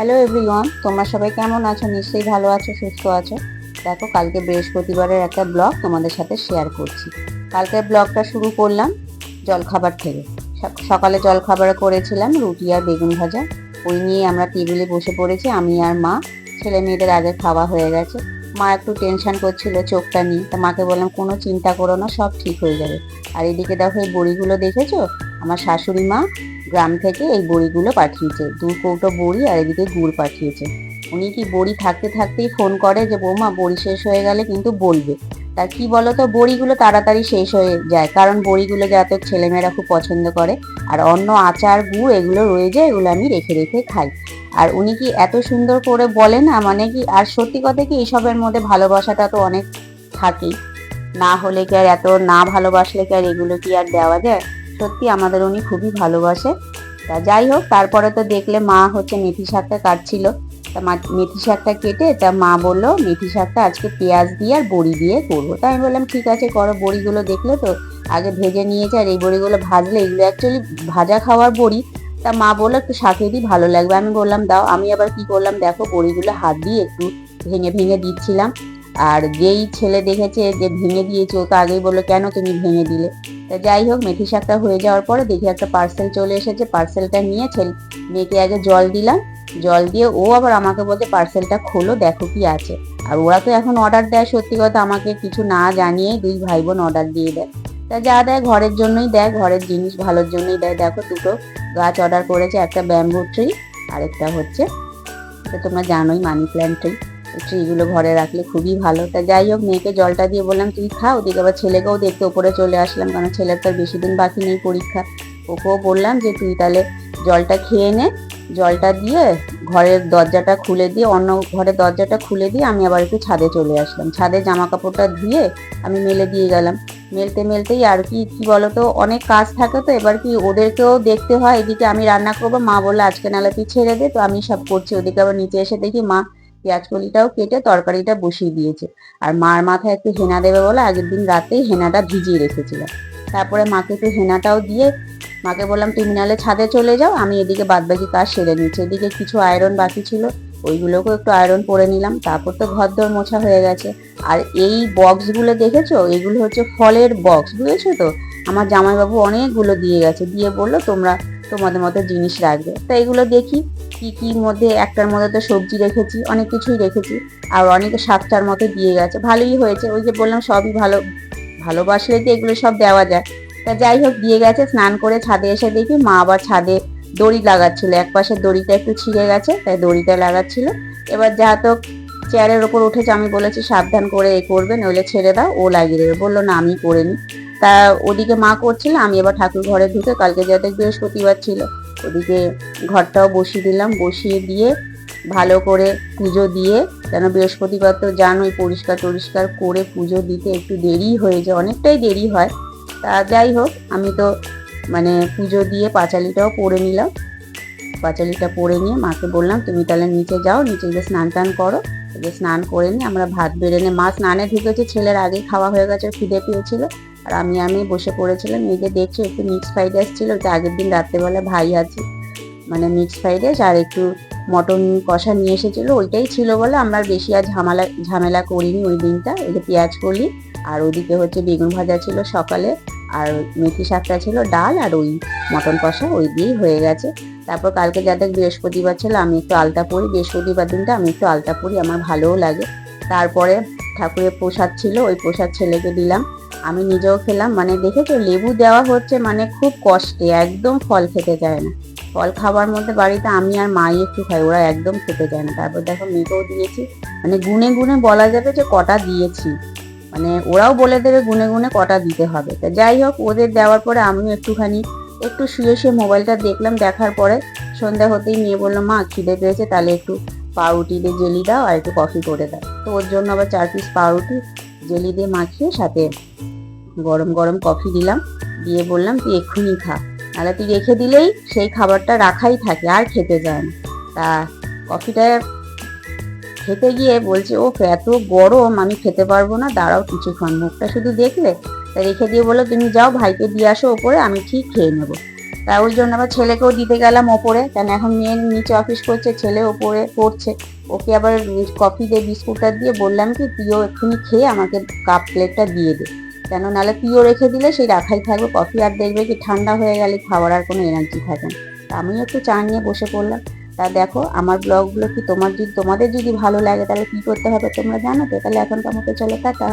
Hello everyone, তোমরা সবাই কেমন আছো? নিশ্চয়ই ভালো আছো, সুস্থ আছো। দেখো, কালকে বৃহস্পতিবারের একটা ব্লগ তোমাদের সাথে শেয়ার করছি। কালকের ব্লগটা শুরু করলাম জলখাবার থেকে। সকালে জলখাবার করেছিলাম রুটি আর বেগুন ভাজা। ওই নিয়ে আমরা টেবিলে বসে পড়েছি, আমি আর মা। ছেলে মেয়েদের আগে খাওয়া হয়ে গেছে। মা একটু টেনশন করছিল চোখটা নিয়ে, তা মাকে বললাম কোনো চিন্তা করো না, সব ঠিক হয়ে যাবে। আর এদিকে দেখো, এই বড়িগুলো দেখেছো? আমার শাশুড়ি মা গ্রাম থেকে এই বড়িগুলো পাঠিয়েছে, 2 কৌটো বড়ি আর এদিকে গুড় পাঠিয়েছে। উনি কি বড়ি থাকতে থাকতেই ফোন করে যে বৌমা বড়ি শেষ হয়ে গেলে কিন্তু বলবে। তা কি বলতো, বড়িগুলো তাড়াতাড়ি শেষ হয়ে যায়, কারণ বড়িগুলো যাতে ছেলেমেয়েরা খুব পছন্দ করে। আর অন্য আচার গুড় এগুলো রয়ে যায়, এগুলো আমি রেখে রেখে খাই। আর উনি কি এত সুন্দর করে বলে না, মানে কি, আর সত্যি কথা কি, এইসবের মধ্যে ভালোবাসাটা তো অনেক থাকেই। না হলে কি আর এত, না ভালোবাসলে কি আর এগুলো কি আর দেওয়া যায়? সত্যি আমাদের উনি খুবই ভালোবাসে। তা যাই হোক, তারপরে তো দেখলে মা হচ্ছে মেথি শাকটা কাটছিল। তা মেথি শাকটা কেটে তা মা বললো মেথি শাকটা আজকে পেঁয়াজ দিয়ে আর বড়ি দিয়ে করবো। তাই আমি বললাম ঠিক আছে করো। বড়িগুলো দেখলে তো আগে ভেজে নিয়েছে, আর এই বড়িগুলো ভাজলে, এগুলো অ্যাকচুয়ালি ভাজা খাওয়ার বড়ি। তা মা বললো একটু শাকে দিই, ভালো লাগবে। আমি বললাম দাও। আমি আবার কি করলাম দেখো, বড়িগুলো হাত দিয়ে একটু ভেঙে ভেঙে দিচ্ছিলাম। আর যেই ছেলে দেখেছে যে ভেঙে দিয়েছে, ও তো আগেই বললো কেন তুমি ভেঙে দিলে। তা যাই হোক, মেথি শাকটা হয়ে যাওয়ার পরে দেখি একটা পার্সেল চলে এসেছে। পার্সেলটা নিয়ে মেয়েকে আগে জল দিলাম। জল দিয়ে ও আবার আমাকে বলছে পার্সেলটা খোলো, দেখো কি আছে। আর ওরা তো এখন অর্ডার দেয়, সত্যি কথা আমাকে কিছু না জানিয়ে দুই ভাই বোন অর্ডার দিয়ে দেয়। তা যা দেয় ঘরের জন্যই দেয়, ঘরের জিনিস ভালোর জন্যই দেয়। দেখো, 2টো গাছ অর্ডার করেছে, একটা ব্যাম্বু ট্রি আর একটা হচ্ছে, তো তোমরা জানোই, মানি প্ল্যান্ট ট্রি। ট্রিগুলো ঘরে রাখলে খুবই ভালো। তা যাই হোক, মেয়েকে জলটা দিয়ে বললাম তুই খা। ওদিকে আবার ছেলেকেও দেখতে ওপরে চলে আসলাম, কারণ ছেলের তো বেশি দিন বাকি নেই পরীক্ষা। ওকেও বললাম যে তুই তাহলে জলটা খেয়ে নে। জলটা দিয়ে ঘরের দরজাটা খুলে দিয়ে, অন্য ঘরের দরজাটা খুলে দিয়ে আমি আবার একটু ছাদে চলে আসলাম। ছাদে জামা কাপড়টা ধুয়ে আমি মেলে দিয়ে গেলাম। মেলতে মেলতেই আর কি কি বলতো, অনেক কাজ থাকে, তো এবার কি ওদেরকেও দেখতে হয়। এদিকে আমি রান্না করবো, মা বললো আজকে নাহলে তুই ছেড়ে দে, তো আমি সব করছি। ওদিকে আবার নিচে এসে দেখি মা পেঁয়াজ কলিটাও কেটে তরকারিটা বসিয়ে দিয়েছে। আর মার মাথায় একটু হেনা দেবে বলে আগের দিন রাতেই হেনাটা ভিজিয়ে রেখেছিলাম। তারপরে মাকে একটু হেনাটাও দিয়ে মাকে বললাম তুমি নাহলে ছাদে চলে যাও, আমি এদিকে বাদবাকি কাজ সেরে নিচ্ছি। এদিকে কিছু আয়রন বাকি ছিল, ওইগুলোকেও একটু আয়রন করে নিলাম। তারপর তো ঘর দর মোছা হয়ে গেছে। আর এই বক্সগুলো দেখেছো, এগুলো হচ্ছে ফলের বক্স, বুঝেছো তো? আমার জামাইবাবু অনেকগুলো দিয়ে গেছে, দিয়ে বললো তোমরা তোমাদের মতো জিনিস রাখবে। তা এগুলো দেখি কি কি মধ্যে, একটার মধ্যে তো সবজি রেখেছি, অনেক কিছুই রেখেছি। আর অনেকে 7টার মতো দিয়ে গেছে, ভালোই হয়েছে। ওই যে বললাম সবই ভালোবাসলে তো এগুলো সব দেওয়া যায়। তা যাই হোক, দিয়ে গেছে। স্নান করে ছাদে এসে দেখি মা আবার ছাদে দড়ি লাগাচ্ছিল। এক পাশের দড়িটা একটু ছিঁড়ে গেছে, তাই দড়িটা লাগাচ্ছিল। এবার যা তো চেয়ারের ওপর উঠেছে, আমি বলেছি সাবধান করে এ করবে, নইলে ছেড়ে দাও, ও লাগিয়ে দেবে। বললো না আমি করে নি। তা ওদিকে মা করছিল, আমি এবার ঠাকুর ঘরে ঢুকে, কালকে যাতে বৃহস্পতিবার ছিল, ওদিকে ঘরটাও বসিয়ে দিলাম। বসিয়ে দিয়ে ভালো করে পুজো দিয়ে, কেন বৃহস্পতিবার তো জানোই পরিষ্কার টরিষ্কার করে পুজো দিতে একটু দেরি হয়ে যায়, অনেকটাই দেরি হয়। তা যাই হোক, আমি তো মানে পুজো দিয়ে পাঁচালিটাও পরে নিলাম। পাঁচালিটা পরে নিয়ে মাকে বললাম তুমি তাহলে নিচে যাও, নিচে গিয়ে স্নান টান করো। যে স্নান করে নিয়ে আমরা ভাত বেড়ে নিয়ে, মা স্নানে ঢুকেছে, ছেলের আগেই খাওয়া হয়ে গেছে, খিদে পেয়েছিল। আর আমি বসে পড়েছিলাম। এই যে দেখছো একটু মিক্স ফ্রাইড রাইস ছিল, ওটা আগের দিন রাত্রেবেলা ভাই আছে, মানে মিক্স ফ্রাইড রাইস আর একটু মটন কষা নিয়ে এসেছিলো, ওইটাই ছিল বলে আমরা বেশি আর ঝামেলা করিনি ওই দিনটা। এই যে পেঁয়াজ কলি আর ওদিকে হচ্ছে বেগুন ভাজা ছিল সকালে, আর মেথি শাকটা ছিল, ডাল আর ওই মটন কষা, ওই দিয়েই হয়ে গেছে। তারপর কালকে যাদের বৃহস্পতিবার ছিল, আমি একটু আলতা পরি, বৃহস্পতিবার দিনটা আমি একটু আলতা পরি, আমার ভালোও লাগে। তারপরে ঠাকুরের প্রসাদ ছিল, ওই প্রসাদ ছেলেকে দিলাম, আমি নিজেও খেলাম। মানে দেখেছো, লেবু দেওয়া হচ্ছে মানে খুব কষ্টে, একদম ফল খেতে চায় না। ফল খাবার মধ্যে বাড়িতে আমি আর মাই একটু খাই, ওরা একদম খেতে চায় না। তারপর দেখো মেয়েকেও দিয়েছি, মানে গুনে গুনে বলা যাবে যে কটা দিয়েছি, মানে ওরাও বলে দেবে গুনে গুনে কটা দিতে হবে। তা যাই হোক, ওদের দেওয়ার পরে আমিও একটু শুয়ে শুয়ে মোবাইলটা দেখলাম। দেখার পরে সন্ধ্যা হতেই মেয়ে বললো মা খিদে পেয়েছে, তাহলে একটু পাউরুটি দিয়ে জেলি দাও আর একটু কফি করে দাও। তো ওর জন্য আবার 4 পিস পাউরুটি জেলি দিয়ে মাখিয়ে সাথে গরম গরম কফি দিলাম, দিয়ে বললাম তুই এক্ষুনি খা, নাহলে তুই রেখে দিলেই সেই খাবারটা রাখাই থাকে, আর খেতে যায় না। তা কফিটা খেতে গিয়ে বলছে ও এত গরম, আমি খেতে পারবো না, দাঁড়াও কিছুক্ষণ, মুখটা শুধু দেখলে। তা রেখে দিয়ে বললো তুমি যাও ভাইকে দিয়ে আসো ওপরে, আমি ঠিক খেয়ে নেবো। তা ওই জন্য আবার ছেলেকেও দিতে গেলাম ওপরে, কেন এখন মেয়ে নিচে অফিস করছে, ছেলে ওপরে পড়ছে। ওকে আবার কফি দিয়ে বিস্কুটটা দিয়ে বললাম কি তুইও এক্ষুনি খেয়ে আমাকে কাপ প্লেটটা দিয়ে দে, কেন নাহলে তুইও রেখে দিলে সেই রাখাই থাকবে কফি, আর দেখবে কি ঠান্ডা হয়ে গেলে খাওয়ার আর কোনো এনার্জি থাকে না। তা আমিও একটু চা নিয়ে বসে পড়লাম। তা দেখো আমার ব্লগগুলো কি তোমাদের যদি ভালো লাগে তাহলে কি করতে হবে তোমরা জানো তো। তাহলে এখন আমাকে চলো টাটা।